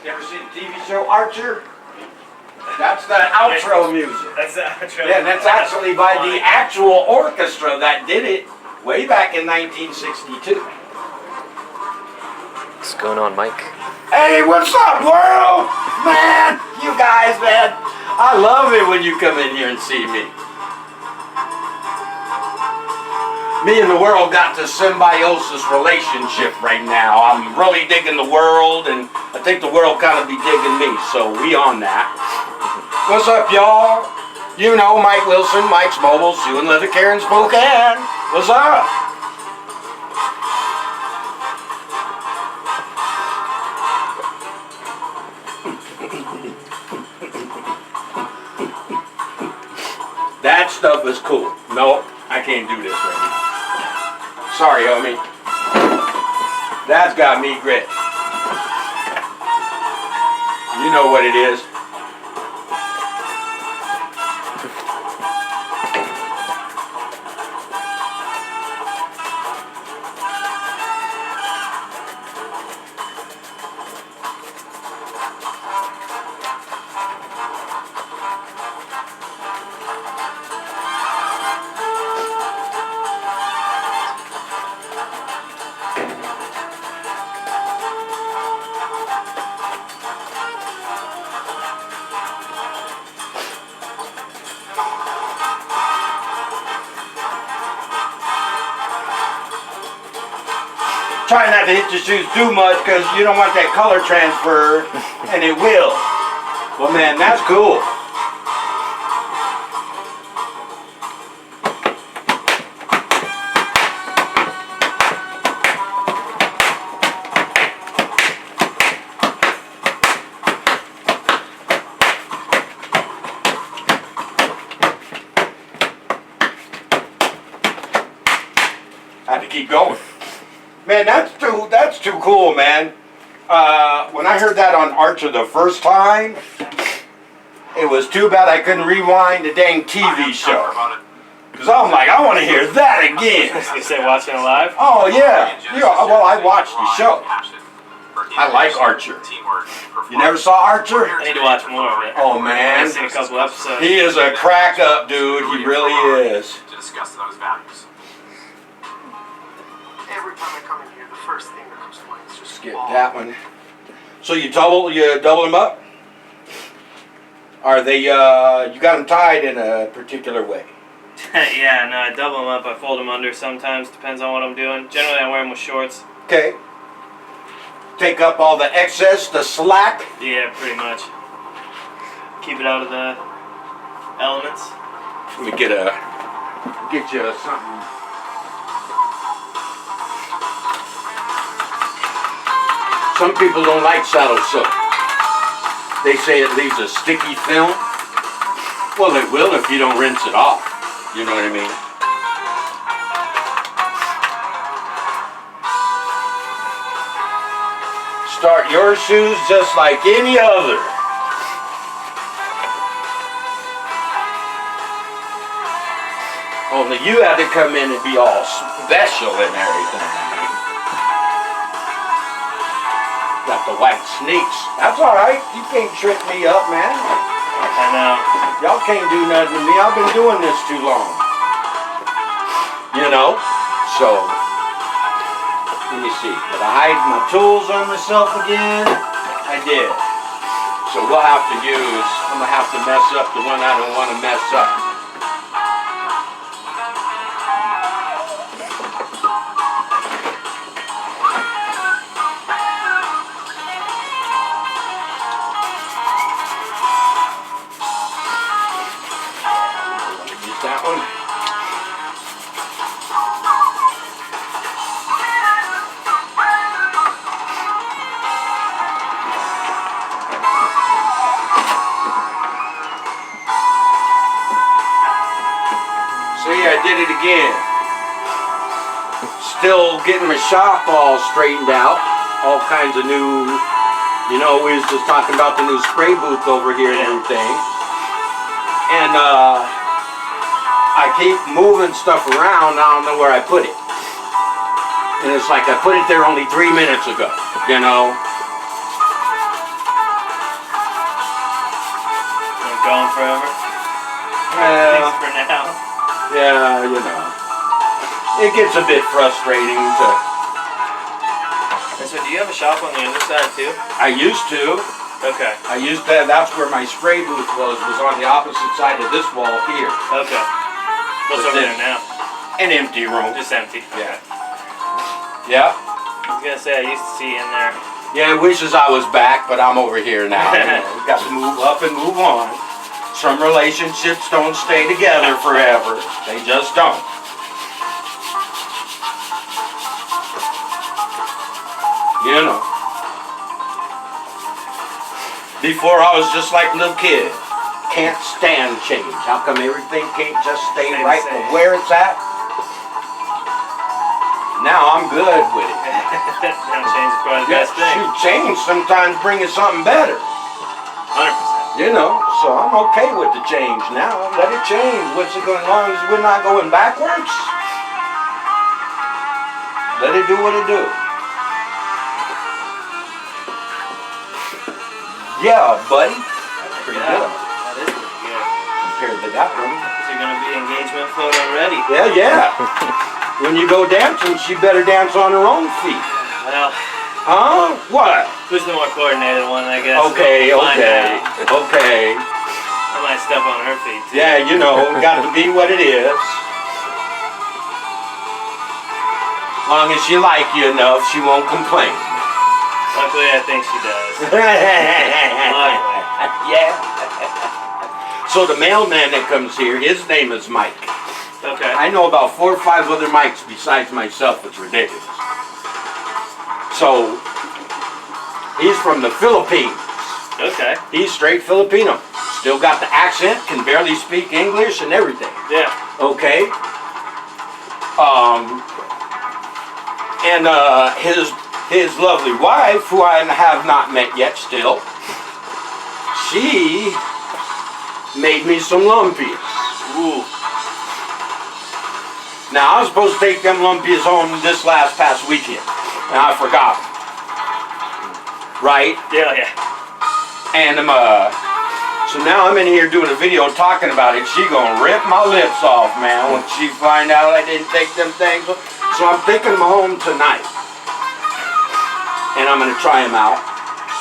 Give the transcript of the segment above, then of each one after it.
You ever seen the TV show Archer? That's the outro music. That's the outro. Yeah, that's actually by the actual orchestra that did it way back in 1962. What's going on, Mike? Hey, what's up, world? Man, you guys, man. I love it when you come in here and see me. Me and the world got this symbiosis relationship right now. I'm really digging the world, and I think the world kind of be digging me, so we on that. What's up, y'all? You know Mike Wilson, Mike's Mobile, Sue and Leather Care in Spokane. What's up? That stuff is cool. Nope, I can't do this right now. Sorry, homie. That's got me grit. You know what it is. Try not to hit your shoes too much because you don't want that color transfer, and it will. Well, man, that's cool. I had to keep going. Man, that's too cool, man. When I heard that on Archer the first time, it was too bad I couldn't rewind the dang TV show. Because I'm like, I want to hear that again. You say watching it live? Oh, yeah. Well, I watched the show. I like Archer. You never saw Archer? I need to watch more of it. Oh, man. I've seen a couple episodes. He is a crack up, dude. He really is. To discuss those values. Every time I come in here, the first thing that comes to mind is just Skip that one. So you double them up? Are they, you got them tied in a particular way? Yeah, no, I double them up. I fold them under sometimes. Depends on what I'm doing. Generally, I wear them with shorts. Okay. Take up all the excess, the slack? Yeah, pretty much. Keep it out of the elements. Let me get you something. Some people don't like saddle silk. They say it leaves a sticky film. Well, it will if you don't rinse it off. You know what I mean? Start your shoes just like any other. Only you had to come in and be all special and everything. Got the white sneaks. That's alright. You can't trip me up, man. I know. Y'all can't do nothing to me. I've been doing this too long. You know? So, let me see. Did I hide my tools on myself again? I did. So we'll have to use, I'm going to have to mess up the one I don't want to mess up. That one. See, I did it again. Still getting my shop all straightened out. All kinds of new, you know, we was just talking about the new spray booth over here and everything. And I keep moving stuff around, I don't know where I put it. And it's like I put it there only 3 minutes ago, you know. Going forever. Yeah. Thanks for now. Yeah, you know. It gets a bit frustrating to... And so, do you have a shop on the other side too? I used to. Okay. I used to, that's where my spray booth was on the opposite side of this wall here. Okay. What's over there now? An empty room. Just empty. Yeah. Yeah. I was gonna say, I used to see you in there. Yeah, it wishes I was back, but I'm over here now. You know, got to move up and move on. Some relationships don't stay together forever. They just don't. You know. Before I was just like a little kid. Can't stand change. How come everything can't just stay right where it's at? Now I'm good with it. Now change is probably the best thing. Shoot, change sometimes brings something better. 100%. You know, so I'm okay with the change now. Let it change. What's it going, as long as we're not going backwards? Let it do what it do. Yeah, buddy. That's pretty good. That is pretty good. Compared to that one. Is there gonna be engagement photo ready? Yeah, yeah. When you go dancing, she better dance on her own feet. Well, huh? What? who's the more coordinated one, I guess? Okay, We'll find okay, out. okay. I might step on her feet too. Yeah, you know, got to be what it is. Long as she like you enough, she won't complain. Luckily, I think she does. Yeah. So the mailman that comes here, his name is Mike. Okay. I know about 4 or 5 other Mikes besides myself. It's ridiculous. So he's from the Philippines. Okay. He's straight Filipino. Still got the accent, can barely speak English and everything. Yeah. Okay. And his lovely wife, who I have not met yet still, she made me some lumpias. Ooh. Now I was supposed to take them lumpias home this past weekend, and I forgot. Right? Yeah, yeah. And so now I'm in here doing a video talking about it. She gonna rip my lips off, man, when she find out I didn't take them things. So I'm taking them home tonight, and I'm gonna try them out.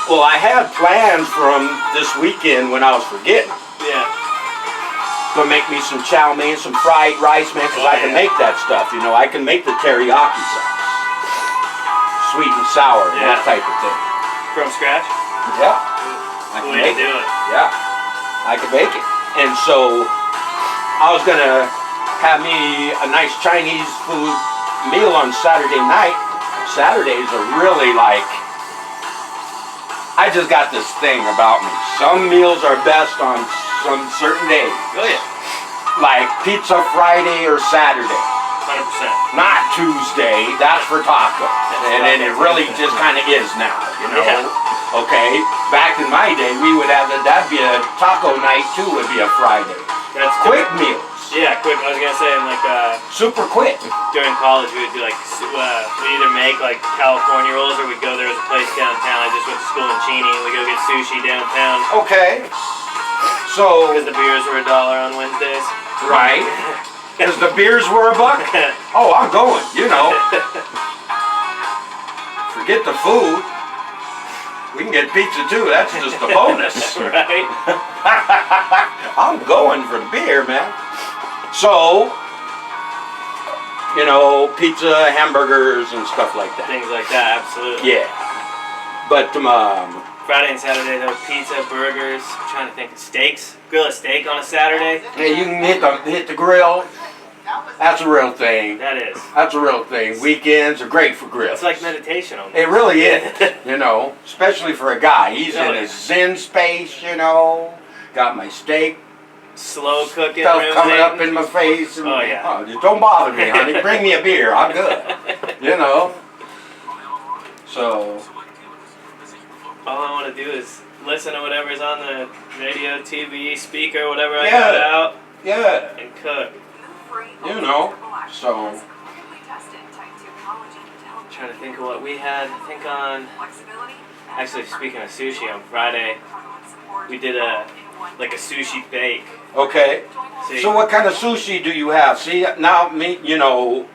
Well, I had plans from this weekend when I was forgetting. Yeah. Gonna make me some chow mein, some fried rice, man, because I can make that stuff. You know, I can make the teriyaki sauce, sweet and sour, and that type of thing. From scratch? Yeah, I can Way to make do it. it. Yeah, I can make it. And so I was gonna have me a nice Chinese food meal on Saturday night. Saturdays are really like, I just got this thing about me. Some meals are best on some certain days. Oh yeah. Like Pizza Friday or Saturday. 100%. Not Tuesday, that's for taco. And it really just kind of is now, you know? Yeah. Okay, back in my day, we would have, that'd be a taco night too, would be a Friday. That's Quick meals. Yeah, quick. I was gonna say, like, Super quick. during college, we would do like, we'd either make like California rolls or we'd go, there was a place downtown. I just went to school in Cheney and we'd go get sushi downtown. Okay. So, Because the beers were $1 on Wednesdays. right. Because the beers were $1. Oh, I'm going, you know. Forget the food. We can get pizza too, that's just a bonus. Right? I'm going for the beer, man. So, you know, pizza, hamburgers, and stuff like that. Things like that, absolutely. Yeah. But, Friday and Saturday, though, pizza, burgers. I'm trying to think of steaks. Grill a steak on a Saturday. yeah, you can hit the grill. That's a real thing. That is. That's a real thing. Weekends are great for grills. It's like meditation on It really is, you know, especially for a guy. He's in his zen space, you know. Got my steak slow cooking. stuff coming up in my face. And, Oh, yeah. just don't bother me, honey. Bring me a beer. I'm good. You know. So. All I want to do is listen to whatever's on the radio, TV, speaker, whatever I got out, Yeah. and cook. You know. So. Trying to think of what we had. I think on. Actually, speaking of sushi, on Friday, we did like a sushi bake. Okay. See, So what kind of sushi do you have? See, now me, you know,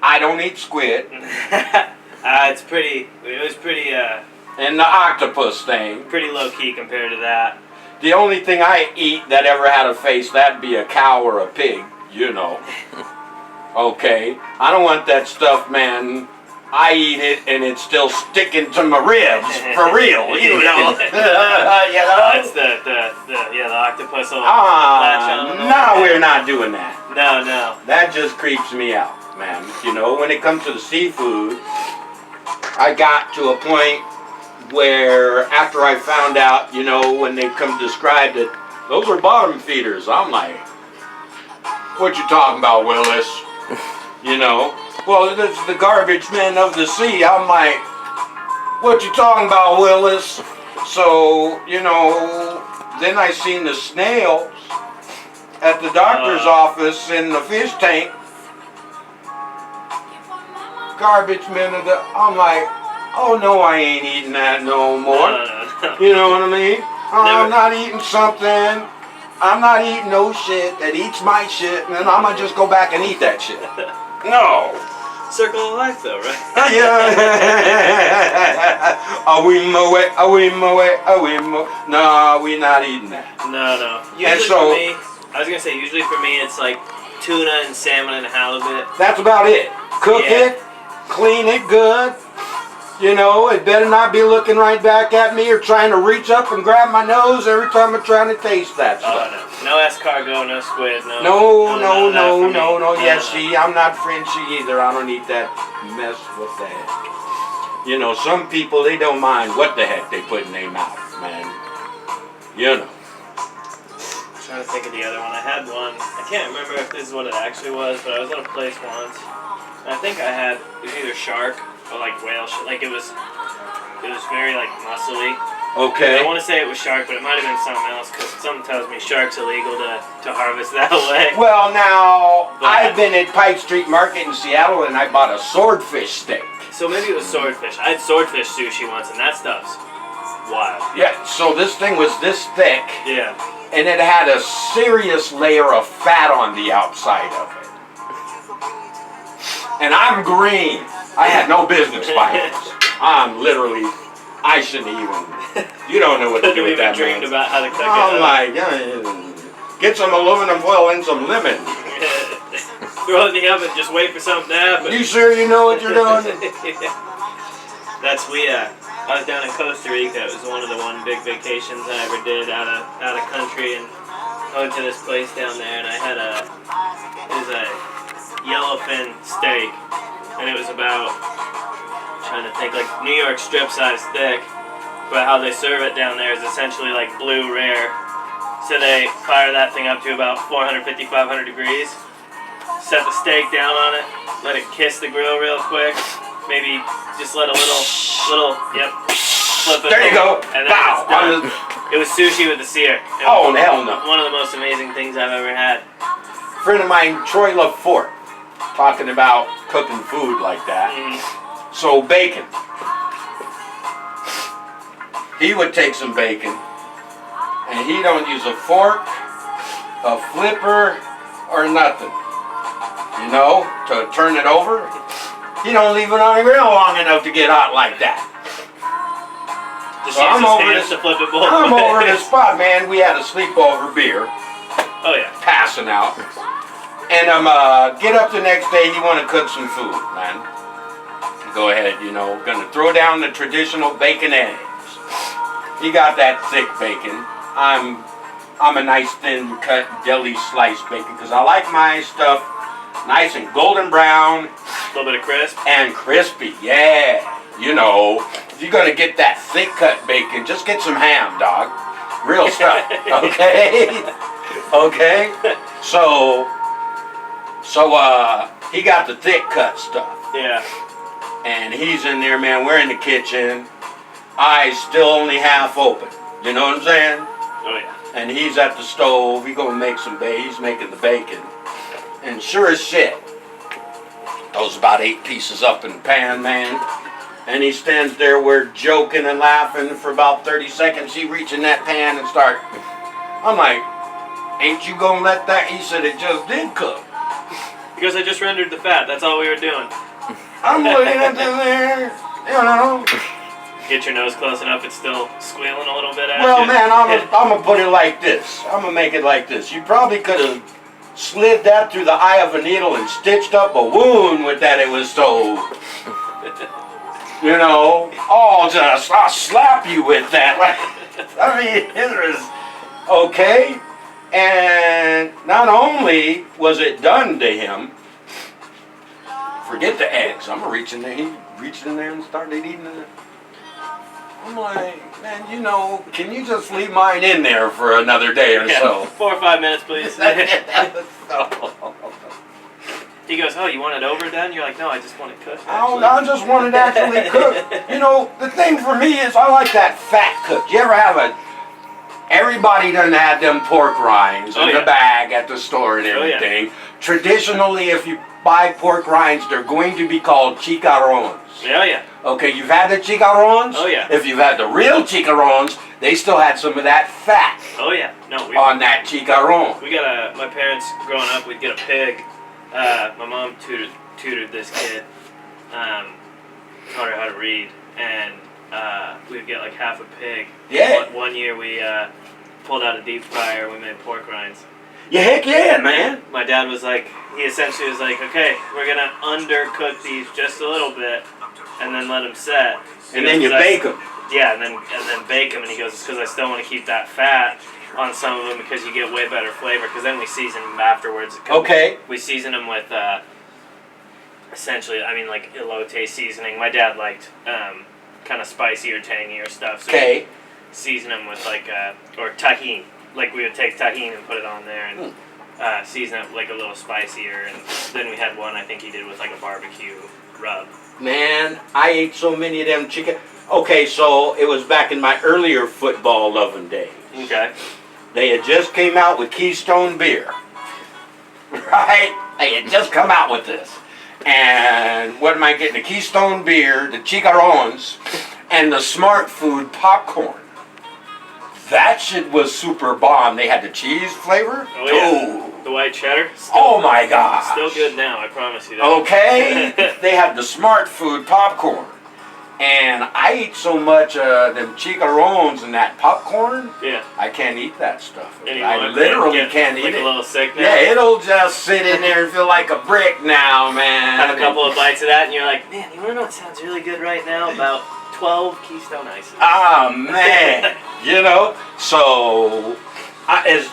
I don't eat squid. it's pretty. It was pretty. And the octopus thing. Pretty low key compared to that. The only thing I eat that ever had a face, that'd be a cow or a pig, you know. Okay? I don't want that stuff, man. I eat it and it's still sticking to my ribs, for real, you know. You know? That's the octopus will latch on. No, we're not doing that. No, no. That just creeps me out, man. You know, when it comes to the seafood, I got to a point where after I found out, you know, when they come to describe that those are bottom feeders, I'm like, what you talking about, Willis? You know, well, it's the garbage men of the sea. I'm like, what you talking about, Willis? So, you know, then I seen the snails at the doctor's office in the fish tank. Garbage men of the, I'm like, oh no, I ain't eating that no more. No. You know what I mean? I'm not eating something. I'm not eating no shit that eats my shit, and then I'm gonna just go back and eat that shit. No. Circle of life, though, right? Yeah. No, we not eating that. No. Usually for me, I was gonna say, usually for me, it's like tuna and salmon and halibut. That's about it. Cook it, clean it good. You know, it better not be looking right back at me or trying to reach up and grab my nose every time I'm trying to taste that stuff. Oh, no. No escargot, no squid, no. No. Yes, see, I'm not Frenchy either. I don't eat that mess. What the heck? You know, some people, they don't mind what the heck they put in their mouth, man. You know. I'm trying to think of the other one. I had one. I can't remember if this is what it actually was, but I was at a place once. And I think I had, it was either shark or like whale shit. Like it was very like muscly. Okay. I want to say it was shark, but it might have been something else because something tells me shark's illegal to harvest that way. Well, now, I've been at Pike Street Market in Seattle and I bought a swordfish steak. So maybe it was swordfish. I had swordfish sushi once, and that stuff's wild. Yeah, so this thing was this thick. Yeah. And it had a serious layer of fat on the outside of it. And I'm green. I had no business buying this. I'm literally, I shouldn't even, you don't know what to do with that, dreamed man. about how to cook it. I'm like, get some aluminum foil and some lemon. Throw it in the oven, just wait for something to happen. You sure you know what you're doing? That's, I was down in Costa Rica. It was one of the big vacations I ever did out of country, and I went to this place down there, and I had it was a yellowfin steak, and it was about, I'm trying to think, like New York strip size thick, but how they serve it down there is essentially like blue rare. So they fire that thing up to about 450, 500 degrees, set the steak down on it, let it kiss the grill real quick, maybe just let a little, flip it. There you go. And then it's done. It was sushi with the sear. Oh, hell no. One of the most amazing things I've ever had. Friend of mine, Troy Lafort, talking about cooking food like that. So bacon. He would take some bacon, and he don't use a fork, a flipper, or nothing. You know, to turn it over. He don't leave it on the grill long enough to get hot like that. Just So I'm over to flip it both I'm ways. over this spot, man. We had a sleepover beer. Oh yeah. Passing out. And I'm get up the next day, you want to cook some food, man. Go ahead, you know, gonna throw down the traditional bacon eggs. He got that thick bacon. I'm a nice thin cut deli sliced bacon because I like my stuff nice and golden brown. A little bit of crisp. And crispy, yeah. You know, if you're gonna get that thick cut bacon, just get some ham, dog. Real stuff, okay? Okay? So he got the thick cut stuff. Yeah. And he's in there, man, we're in the kitchen. Eyes still only half open. You know what I'm saying? Oh yeah. And he's at the stove, he gonna make some bacon, he's making the bacon. And sure as shit, those about 8 pieces up in the pan, man. And he stands there, we're joking and laughing for about 30 seconds. He reach in that pan and start. I'm like, ain't you gonna let that? He said it just did cook. Because I just rendered the fat. That's all we were doing. I'm looking at this there, you know. Get your nose close enough, it's still squealing a little bit at Well, you. man, I'm gonna put it like this. I'm gonna make it like this. You probably could have slid that through the eye of a needle and stitched up a wound with that. It was so, you know, I'll slap you with that. I mean, it was okay. And not only was it done to him, forget the eggs. I'm gonna reach in there. He reached in there and started eating it. I'm like, man, you know, can you just leave mine in there for another day or so? 4 or 5 minutes, please. He goes, oh, you want it overdone? You're like, no, I just want it cooked. I just want it actually cooked. You know, the thing for me is I like that fat cooked. You ever have everybody doesn't have them pork rinds in the bag at the store and everything. Yeah. Traditionally, if you buy pork rinds, they're going to be called chicharrones. Yeah, yeah. Okay, you've had the chicharrones? Oh, yeah. If you've had the real chicharrones, they still had some of that fat. Oh, yeah. No, on that chicharron. We got my parents growing up, we'd get a pig. My mom tutored this kid, taught her how to read, and we'd get like half a pig. Yeah. One year we pulled out a deep fryer, we made pork rinds. Yeah, heck yeah, man. My dad was like, he essentially was like, okay, we're going to undercook these just a little bit and then let them set. And then you bake them. Yeah, and then bake them. And he goes, it's because I still want to keep that fat on some of them because you get way better flavor. Because then we season them afterwards. Okay. We season them with, essentially, I mean, like elote seasoning. My dad liked kind of spicier, tangier stuff. So we season them with like, or tahini. Like we would take tahini and put it on there and season it like a little spicier. And then we had one I think he did with like a barbecue rub. Man, I ate so many of them chicken. Okay, so it was back in my earlier football loving days. Okay. They had just came out with Keystone beer. Right? They had just come out with this. And what am I getting? The Keystone beer, the chicharrones, and the Smart Food popcorn. That shit was super bomb. They had the cheese flavor. Oh, yeah. The white cheddar. Oh my god. Still good now, I promise you that. Okay. They had the Smart Food popcorn. And I eat so much them chicharrones and that popcorn. Yeah. I can't eat that stuff. Anymore. I literally can't eat like it. A little sick now. Yeah, it'll just sit in there and feel like a brick now, man. Have a couple of bites of that and you're like, man, you wanna know what sounds really good right now? About 12 Keystone Ices. Ah, man. You know, so as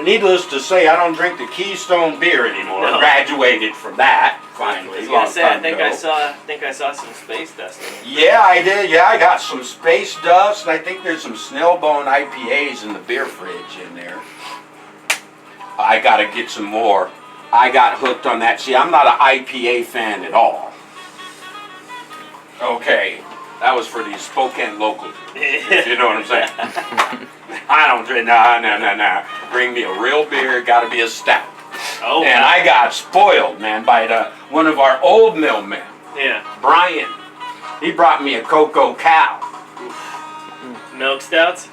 needless to say, I don't drink the Keystone beer anymore. No. I graduated from that finally. I was gonna say, I think I saw some space dust in it. Yeah, I did. Yeah, I got some space dust, and I think there's some Snailbone IPAs in the beer fridge in there. I gotta get some more. I got hooked on that. See, I'm not an IPA fan at all. Okay. That was for these Spokane locals, if you know what I'm saying. I don't drink, no. Bring me a real beer, gotta be a stout. Oh. And I got spoiled, man, by one of our old millmen. Yeah. Brian. He brought me a Cocoa Cow. Milk stouts?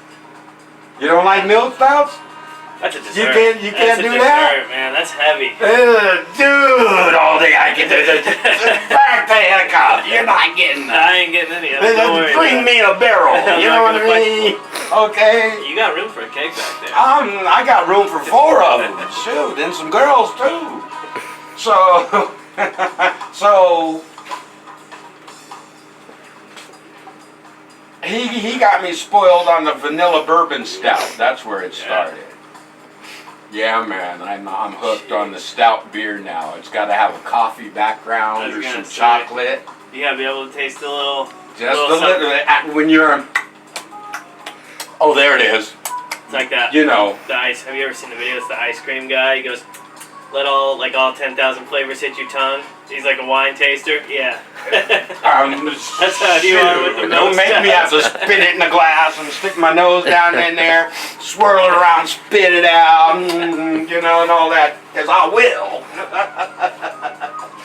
You don't like milk stouts? That's a dessert. You can't do that? Man, that's heavy. Dude, all day I can do is back pan a cup. You're not getting that. I ain't getting any of that. Don't worry. Bring me a barrel. You know what I mean? Okay. You got room for a cake back there. I got room for 4 of them. Shoot, and some girls too. So he got me spoiled on the vanilla bourbon stout. That's where it started. Yeah, man, I'm hooked on the stout beer now. It's got to have a coffee background or some chocolate. You got to be able to taste a little. Just a little bit. When you're. Oh, there it is. It's like that. You know. The ice. Have you ever seen the videos? The ice cream guy. He goes, let all 10,000 flavors hit your tongue. He's like a wine taster. Yeah. That's how you are with the Don't make me have to spit it in the glass and stick my nose down in there, swirl it around, spit it out, you know, and all that, because I will.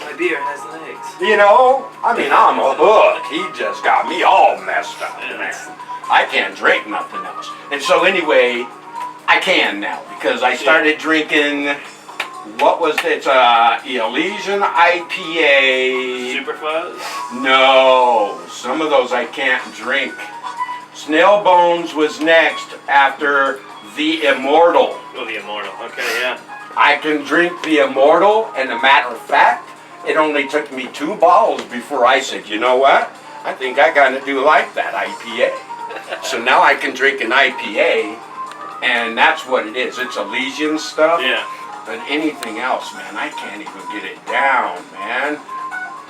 My beer has legs. You know, I mean, I'm a hook. He just got me all messed up, man. I can't drink nothing else. And so anyway, I can now because I started drinking, what was it? Elysian IPA. Superfuzz? No, some of those I can't drink. Snail Bones was next after the Immortal. Oh, the Immortal. Okay, yeah. I can drink the Immortal, and a matter of fact, it only took me 2 bottles before I said, you know what? I think I kind of do like that IPA. So now I can drink an IPA, and that's what it is. It's Elysian stuff. Yeah. But anything else, man, I can't even get it down, man.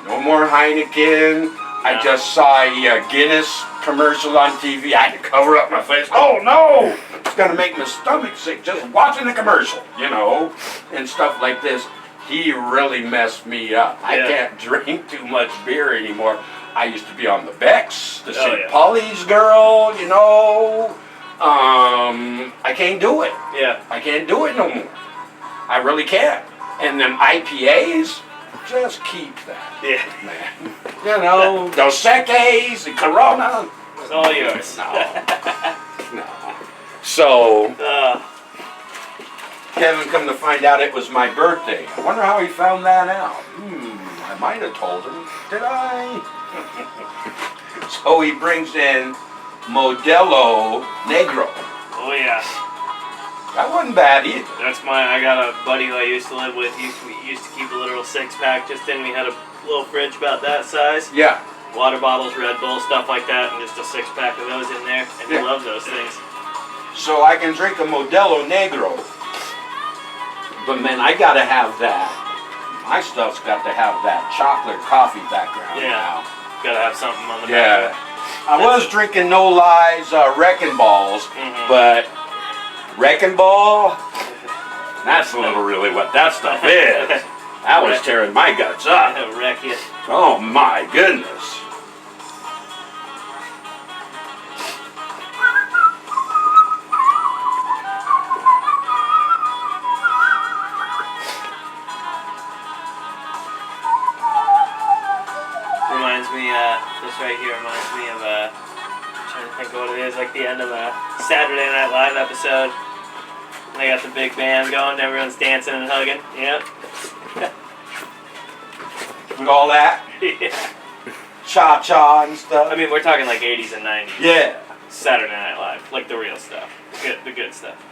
No more Heineken. I just saw a Guinness commercial on TV. I had to cover up my face. Oh no! It's gonna make my stomach sick just watching the commercial, you know, and stuff like this. He really messed me up. I can't drink too much beer anymore. I used to be on the Becks, the St. Pauli's girl, you know. I can't do it. Yeah. I can't do it no more. I really can't. And them IPAs, just keep that. Yeah. Man. You know, Dos Equis and Corona. It's all yours. No. No. So, Kevin come to find out it was my birthday. I wonder how he found that out. I might have told him. Did I? So he brings in Modelo Negro. Oh, yeah. That wasn't bad either. That's I got a buddy who I used to live with. He used to keep a literal 6-pack just in. We had a little fridge about that size. Yeah. Water bottles, Red Bull, stuff like that, and just a 6-pack of those in there. And he loved those things. So I can drink a Modelo Negro. But man, I gotta have that. My stuff's got to have that chocolate coffee background now. Gotta have something on the back. I was drinking No Lies Wrecking Balls, but Wrecking Ball, that's a little really what that stuff is. That was tearing my guts up. Wreck you. Oh my goodness. This right here reminds me of I'm trying to think of what it is, like the end of a Saturday Night Live episode. They got the big band going, everyone's dancing and hugging. Yep. With all that? Yeah. Cha-cha and stuff. I mean, we're talking like 80s and 90s. Yeah. Saturday Night Live, like the real stuff. The good stuff.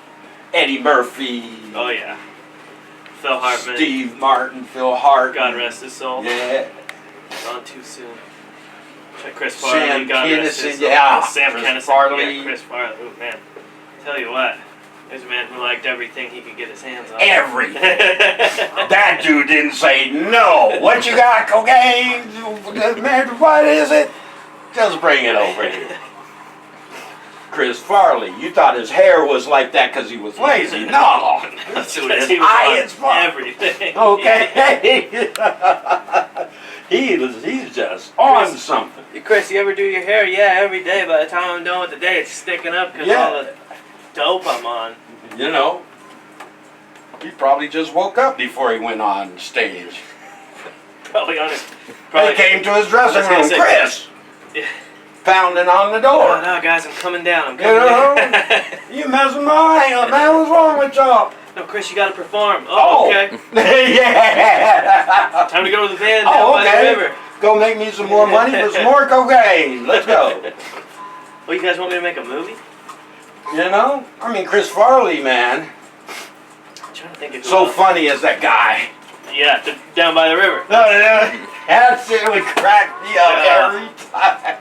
Eddie Murphy. Oh, yeah. Phil Hartman. Steve Martin, Phil Hartman. God rest his soul. Yeah. Gone too soon. Chris Farley, Sam God rest his soul. yeah. Sam Chris Farley. Yeah, Chris Farley. Oh, man. Tell you what. There's a man who liked everything he could get his hands on. Everything. That dude didn't say no. What you got, cocaine? Man, what is it? Just bring it over here. Chris Farley, you thought his hair was like that because he was lazy. No. That's His what he was eye on is fun. everything. Okay. He's just on something. Chris, you ever do your hair? Yeah, every day. By the time I'm done with the day, it's sticking up because all the dope I'm on. You know, he probably just woke up before he went on stage. Probably honest. They came to his dressing room, Chris, pounding on the door. Oh, no, guys, I'm coming down. I'm You coming know, down. you messing my eye up, man. What's wrong with y'all? No, Chris, you got to perform. Oh, okay. Yeah. Time to go to the van down by the river. Go make me some more money for some more cocaine. Let's go. Well, you guys want me to make a movie? You know? I mean, Chris Farley, man. I'm trying to think of So funny is that guy. Yeah, down by the river. That's it. Would crack me up every time.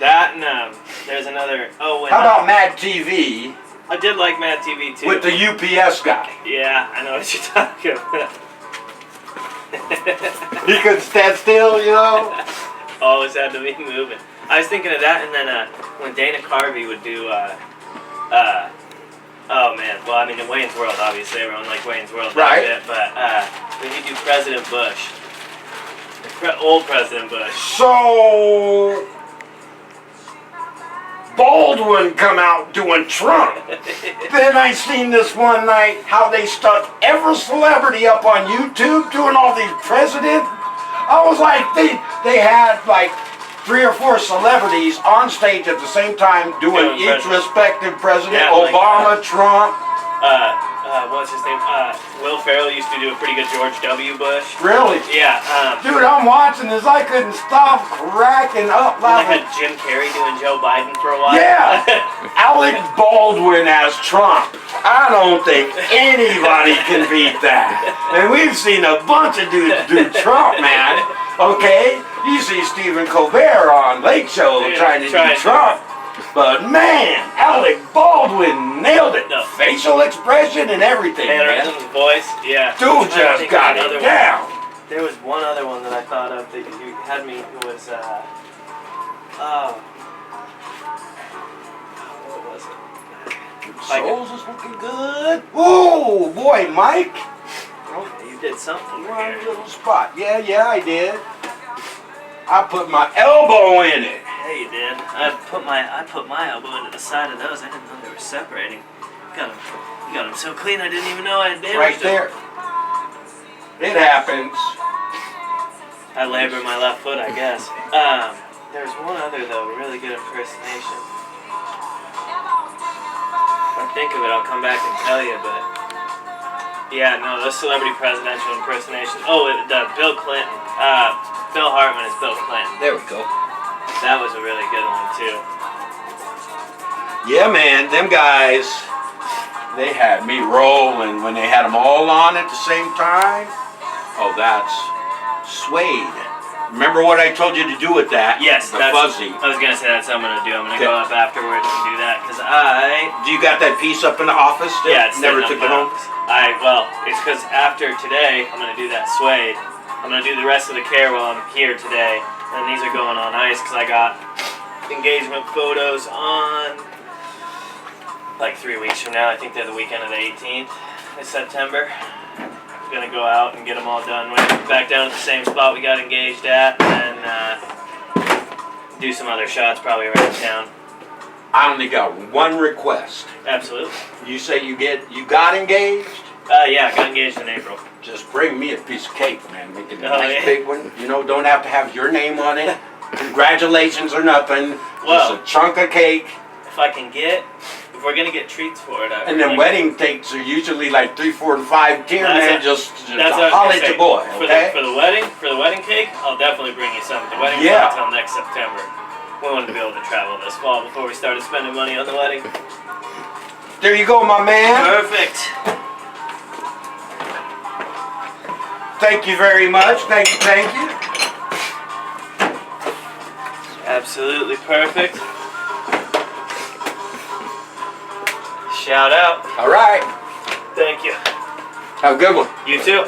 That and there's another. Oh, how about Mad TV? I did like Mad TV too. With the UPS guy. Yeah, I know what you're talking about. He could stand still, you know? Always had to be moving. I was thinking of that, and then when Dana Carvey would do, oh man, well I mean in Wayne's World, obviously everyone liked Wayne's World, right? But when you do President Bush, old President Bush. So Baldwin come out doing Trump. Then I seen this one night how they stuck every celebrity up on YouTube doing all these president. I was like, they had like 3 or 4 celebrities on stage at the same time doing Doing each respective president. Yeah, like, Obama, Trump. What's his name? Will Ferrell used to do a pretty good George W. Bush. Really? Yeah. Dude, I'm watching this. I couldn't stop cracking up They laughing. had Jim Carrey doing Joe Biden for a while. Yeah. Alec Baldwin as Trump. I don't think anybody can beat that. And we've seen a bunch of dudes do Trump, man. Okay? You see Stephen Colbert on Late Show trying to do Trump. But man, Alec Baldwin nailed it. The facial expression and everything, man. Mannerisms, voice, yeah. Dude just got it down. There was one other one that I thought of that you had me. It was what was it? Souls is looking good. Oh boy, Mike. Okay, you did something You're on a here. little spot. Yeah, I did. I put my elbow in it. Yeah, you did. I put my elbow into the side of those. I didn't know they were separating. You got them so clean. I didn't even know I had damaged Right there. It happens. I labor my left foot, I guess. There's one other though, really good impersonation. If I think of it, I'll come back and tell you. But yeah, no, those celebrity presidential impersonations. Oh, the Bill Clinton. Phil Hartman is Bill Clinton. There we go. That was a really good one too. Yeah, man, them guys, they had me rolling when they had them all on at the same time. Oh, that's suede. Remember what I told you to do with that? Yes, the fuzzy. I was gonna say that's what I'm gonna do. I'm gonna Okay. go up afterwards and do that because Do you got that piece up in the office still? Yeah, it's never sitting took it up home. Well, it's because after today, I'm gonna do that suede. I'm gonna do the rest of the care while I'm here today, and these are going on ice because I got engagement photos on like 3 weeks from now. I think they're the weekend of the 18th of September. I'm gonna go out and get them all done. We're back down at the same spot we got engaged at, and do some other shots probably around town. I only got one request. Absolutely. You say you got engaged? Yeah, I got engaged in April. Just bring me a piece of cake, man. Make it a Oh, nice yeah. big one. You know, don't have to have your name on it. Congratulations or nothing. Well, just a chunk of cake. If we're gonna get treats for it, And then wedding cakes are usually like 3, 4, and 5 tier, That's man. what- Just That's what I a was holler gonna at say. your boy, okay? For the wedding cake, I'll definitely bring you some. The wedding's Yeah. not until next September. We wanted to be able to travel this fall before we started spending money on the wedding. There you go, my man. Perfect. Thank you very much. Thank you. Absolutely perfect. Shout out. All right. Thank you. Have a good one. You too.